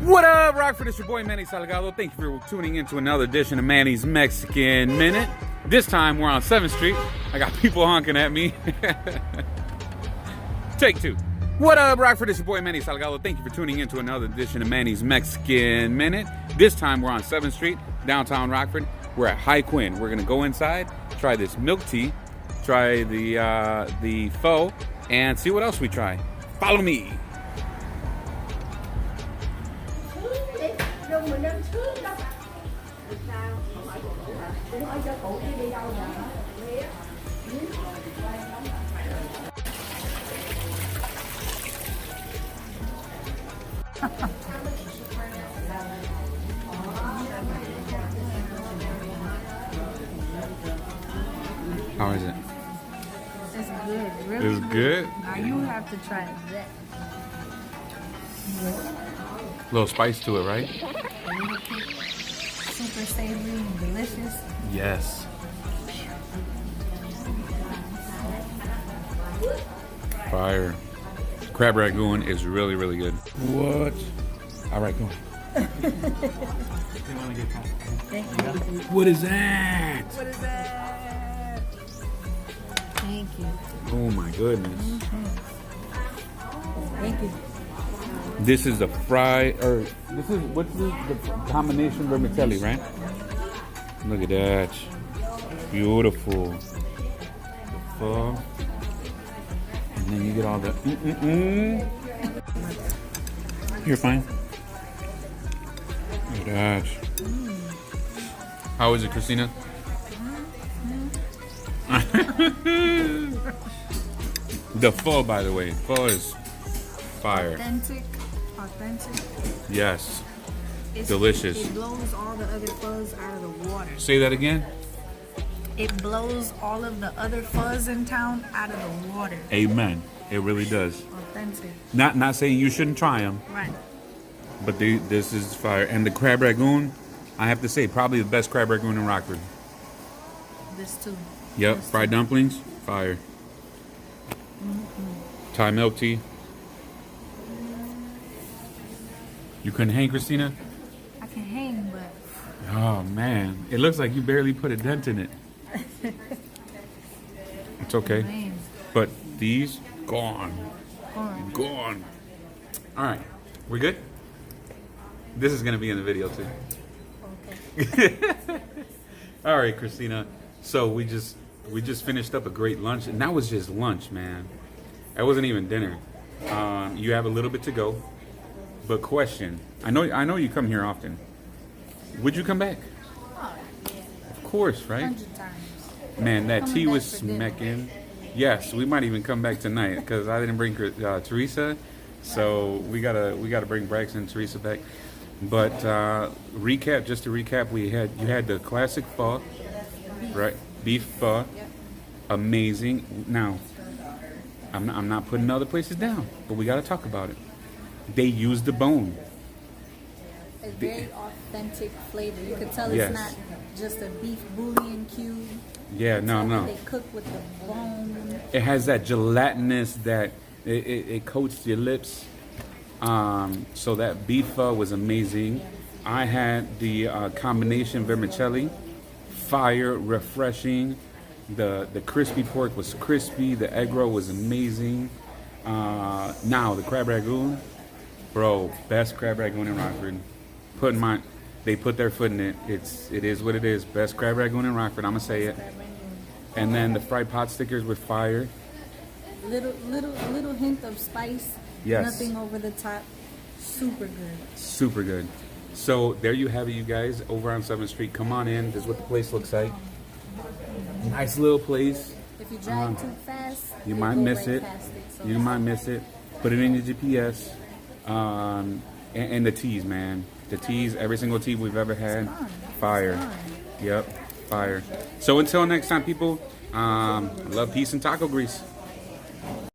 What up, Rockford? It's your boy Manny Salgado. Thank you for tuning in to another edition of Manny's Mexican Minute. This time we're on 7th Street. I got people honking at me. Take two. What up, Rockford? It's your boy Manny Salgado. Thank you for tuning in to another edition of Manny's Mexican Minute. This time we're on 7th Street, downtown Rockford. We're at Hai Quynh. We're gonna go inside, try this milk tea, try the pho, and see what else we try. Follow me. How is it? It's good. Really It's good? Now you have to try that. A little spice to it, right? Super savory and delicious. Yes. Fire. Crab rangoon is really, really good. What? All right, go. Thank you. What is that? What is that? Thank you. Oh my goodness. Thank you. This is the what's the combination vermicelli, right? Look at that. Beautiful. The pho. And then you get all the You're fine. Look at that. How is it, Christina? The pho, by the way. Pho is fire. Authentic. Yes. Delicious. It blows all the other fuzz out of the water. Say that again? It blows all of the other fuzz in town out of the water. Amen. It really does. Authentic. Not saying you shouldn't try them, Right. but this is fire. And the crab rangoon, I have to say, probably the best crab rangoon in Rockford. This too. Yep. Fried dumplings, fire. Thai milk tea. You couldn't hang, Christina? I can hang, but Oh man, it looks like you barely put a dent in it. It's okay. man. But these, gone. Alright. Gone. All right, we good? This is gonna be in the video too. Okay. All right, Christina. So we just finished up a great lunch, and that was just lunch, man. That wasn't even dinner. You have a little bit to go, but question: I know you come here often. Would you come back? Oh, yeah. Of course, right? 100 times. Man, that Coming tea back was for dinner. smacking. Yes, we might even come back tonight because I didn't bring Teresa, so we gotta bring Braxton and Teresa back. But just to recap, you had the classic pho, right? Beef pho, amazing. Now, I'm not putting other places down, but we gotta talk about it. They used the bone. A very authentic flavor. You could tell Yes. it's not just a beef bouillon cube. Yeah, no. They cook with the bone. It has that gelatinous that it coats your lips. So that beef pho was amazing. I had the combination vermicelli, fire, refreshing. The crispy pork was crispy. The egg roll was amazing. Now the crab rangoon, bro, best crab rangoon in Rockford. They put their foot in it. It is what it is. Best crab rangoon in Rockford. I'ma say it. And then the fried pot stickers with fire. Little hint of spice. Yes. Nothing over the top. Super good. Super good. So there you have it, you guys, over on 7th Street. Come on in. This is what the place looks like. Nice little place. If you drive too fast, You you'll might go miss right it. past so You might miss it. Put it in your GPS. And the teas, man. The teas, every single tea we've ever had. Fire. Yep. Fire. So until next time, people, love, peace, and taco grease.